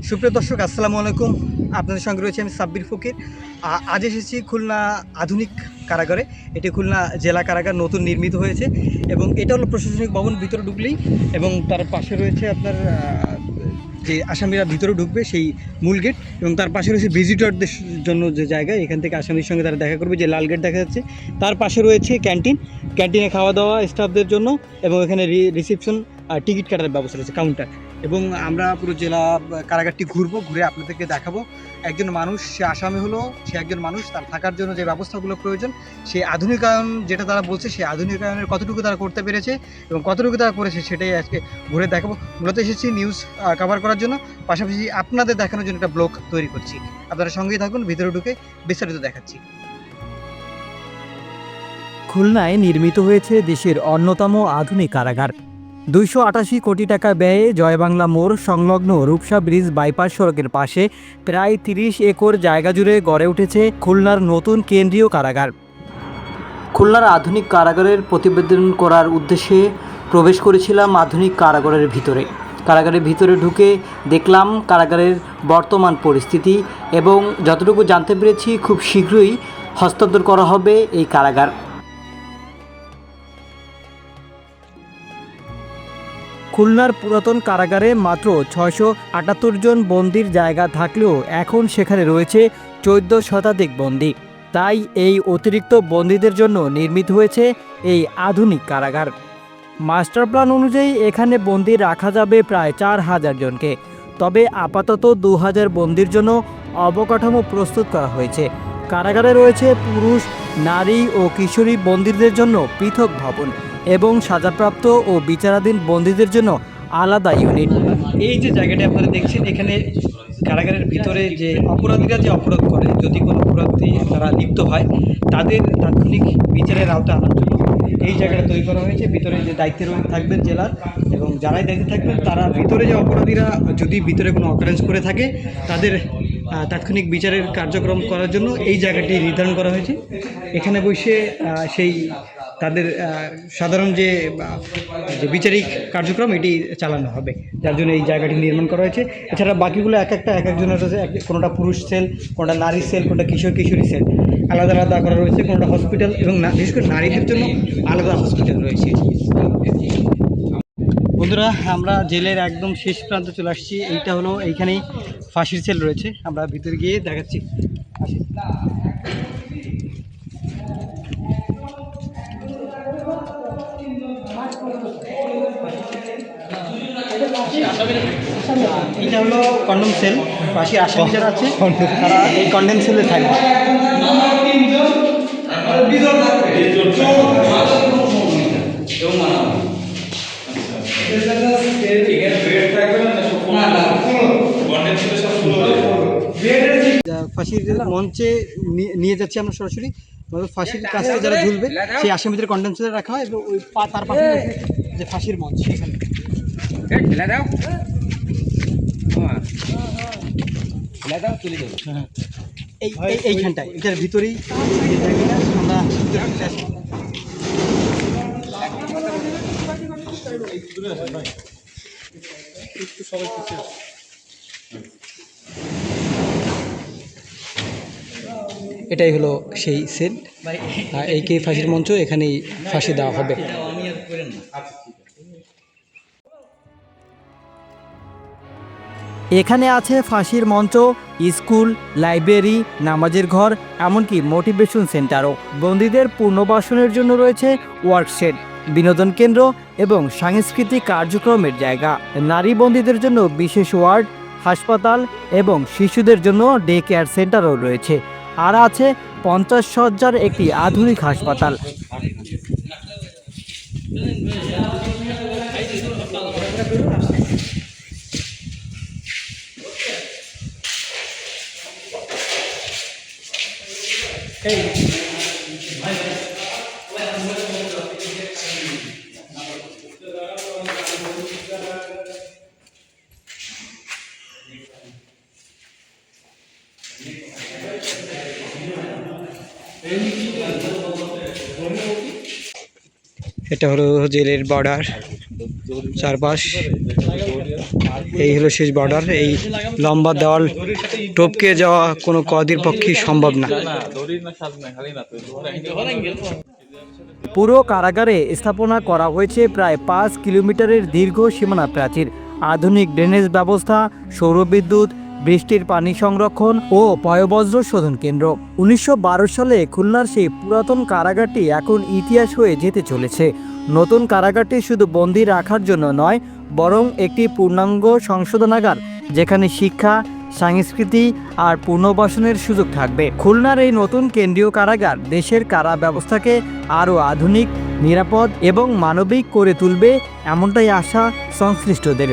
সুপ্রিয় দর্শক, আসসালামু আলাইকুম। আপনাদের সঙ্গে রয়েছে আমি সাব্বির ফকির। আজ এসেছি খুলনা আধুনিক কারাগারে। এটি খুলনা জেলা কারাগার, নতুন নির্মিত হয়েছে এবং এটা হলো প্রশাসনিক ভবন। ভিতরে ঢুকলেই এবং তার পাশে রয়েছে আপনার যে আসামিরা ভিতরে ঢুকবে সেই মূল গেট, এবং তার পাশে রয়েছে ভিজিটরদের জন্য যে জায়গা, এখান থেকে আসামির সঙ্গে তারা দেখা করবে, যে লাল গেট দেখা যাচ্ছে। তার পাশে রয়েছে ক্যান্টিনে খাওয়া দাওয়া স্টাফদের জন্য, এবং এখানে রিসেপশন টিকিট কাটার ব্যবস্থা রয়েছে, কাউন্টার। এবং আমরা পুরো জেলা কারাগারটি ঘুরে আপনাদেরকে দেখাবো। একজন মানুষ, সে আসামি হলো, সে একজন মানুষ, তার থাকার জন্য যে ব্যবস্থাগুলো প্রয়োজন, সেই আধুনিকায়ন যেটা তারা বলছে, সেই আধুনিকায়নের কতটুকু তারা করতে পেরেছে এবং কতটুকু তারা করেছে, সেটাই আজকে ঘুরে দেখাবো। মূলত এসেছি নিউজ কভার করার জন্য, পাশাপাশি আপনাদের দেখানোর জন্য একটা ব্লগ তৈরি করছি। আপনারা সঙ্গেই থাকুন, ভিতরে ঢুকে বিস্তারিত দেখাচ্ছি। খুলনায় নির্মিত হয়েছে দেশের অন্যতম আধুনিক কারাগার। 288 কোটি টাকা ব্যয়ে জয়বাংলা মোড় সংলগ্ন রূপসা ব্রিজ বাইপাস সড়কের পাশে প্রায় 30 একর জায়গা জুড়ে গড়ে উঠেছে খুলনার নতুন কেন্দ্রীয় কারাগার। খুলনার আধুনিক কারাগারের প্রতিবেদন করার উদ্দেশ্যে প্রবেশ করেছিলাম আধুনিক কারাগারের ভিতরে। কারাগারের ভিতরে ঢুকে দেখলাম কারাগারের বর্তমান পরিস্থিতি, এবং যতটুকু জানতে পেরেছি খুব শীঘ্রই হস্তান্তর করা হবে এই কারাগার। খুলনার পুরাতন কারাগারে মাত্র 678 জন বন্দির জায়গা থাকলেও এখন সেখানে রয়েছে 14 শতাধিক বন্দি। তাই এই অতিরিক্ত বন্দীদের জন্য নির্মিত হয়েছে এই আধুনিক কারাগার। মাস্টার প্ল্যান অনুযায়ী এখানে বন্দি রাখা যাবে প্রায় 4000 জনকে। তবে আপাতত 2000 বন্দির জন্য অবকাঠামো প্রস্তুত করা হয়েছে। কারাগারে রয়েছে পুরুষ, নারী ও কিশোরী বন্দীদের জন্য পৃথক ভবন এবং সাজাপ্রাপ্ত ও বিচারাধীন বন্দীদের জন্য আলাদা ইউনিট। এই যে জায়গাটি আপনারা দেখছেন, এখানে কারাগারের ভিতরে যে অপরাধীরা যে অপরাধ করে, যদি কোনো অপরাধী তারা লিপ্ত হয়, তাদের তাৎক্ষণিক বিচারের আওতায় আনার জন্য এই জায়গাটা তৈরি করা হয়েছে। ভিতরে যে দায়িত্বে থাকবেন জেলার, এবং যারাই দায়িত্বে থাকবেন তারা ভিতরে যে অপরাধীরা যদি ভিতরে কোনো অকারেন্স করে থাকে, তাদের তাৎক্ষণিক বিচারের কার্যক্রম করার জন্য এই জায়গাটি নির্ধারণ করা হয়েছে। এখানে বসে সেই তাদের সাধারণ যে বিচারিক কার্যক্রম এটি চালানো হবে, যার জন্য এই জায়গাটি নির্মাণ করা হয়েছে। এছাড়া বাকিগুলো এক একজনের রয়েছে, কোনোটা পুরুষ সেল, কোনোটা নারী সেল, কোনোটা কিশোরী সেল, আলাদা আলাদা করা রয়েছে। কোনোটা হসপিটাল, এবং বিশেষ করে নারীদের জন্য আলাদা হসপিটাল রয়েছে। বন্ধুরা, আমরা জেলের একদম শেষ প্রান্তে চলে আসছি। এইটা হলো, এইখানেই ফাঁসির সেল রয়েছে। আমরা ভিতরে গিয়ে দেখাচ্ছি। এটা হলো কন্ডম সেল। পাশে আসামি যারা আছে তারা এই কন্ডম সেলে থাকবে। ফাঁসির মঞ্চে নিয়ে যাচ্ছি আমরা সরাসরি। ফাঁসির কাছে যারা ঝুলবে সেই আসামিদের কন্ডম সেলে রাখা হয়, এবং ওই তার পাশে যে ফাঁসির মঞ্চ, সেখানে এইখানটায়, এটার ভিতরেই আমরা এটাই হলো সেই সেল, এইকে ফাঁসির মঞ্চ, এখানেই ফাঁসি দেওয়া হবে। এখানে আছে ফাঁসির মঞ্চ, স্কুল, লাইব্রেরি, নামাজের ঘর, এমনকি মোটিভেশন সেন্টারও। বন্দীদের পুনর্বাসনের জন্য রয়েছে ওয়ার্কশেড, বিনোদন কেন্দ্র এবং সাংস্কৃতিক কার্যক্রমের জায়গা। নারী বন্দীদের জন্য বিশেষ ওয়ার্ড, হাসপাতাল এবং শিশুদের জন্য ডে কেয়ার সেন্টারও রয়েছে। আর আছে 50 শয্যার একটি আধুনিক হাসপাতাল। এটা হলো জেলের বর্ডার, চারপাশ এই হলো শেষ বর্ডার। এই লম্বা দেওয়াল টপকে যাওয়া কোনো কয়েদির পক্ষেই সম্ভব না। পুরো কারাগারে স্থাপনা করা হয়েছে প্রায় 5 কিলোমিটারের দীর্ঘ সীমানা প্রাচীর, আধুনিক ড্রেনেজ ব্যবস্থা, সৌরবিদ্যুৎ, বৃষ্টির পানি সংরক্ষণ ও পয়ঃবর্জ্য শোধন কেন্দ্র। 1912 সালে খুলনার সেই পুরাতন কারাগারটি এখন ইতিহাস হয়ে যেতে চলেছে। নতুন কারাগারটি শুধু বন্দী রাখার জন্য নয়, বরং একটি পূর্ণাঙ্গ সংশোধনাগার, যেখানে শিক্ষা, সংস্কৃতি আর পুনর্বাসনের সুযোগ থাকবে। খুলনার এই নতুন কেন্দ্রীয় কারাগার দেশের কারা ব্যবস্থাকে আরও আধুনিক, নিরাপদ এবং মানবিক করে তুলবে, এমনটাই আশা সংশ্লিষ্টদের।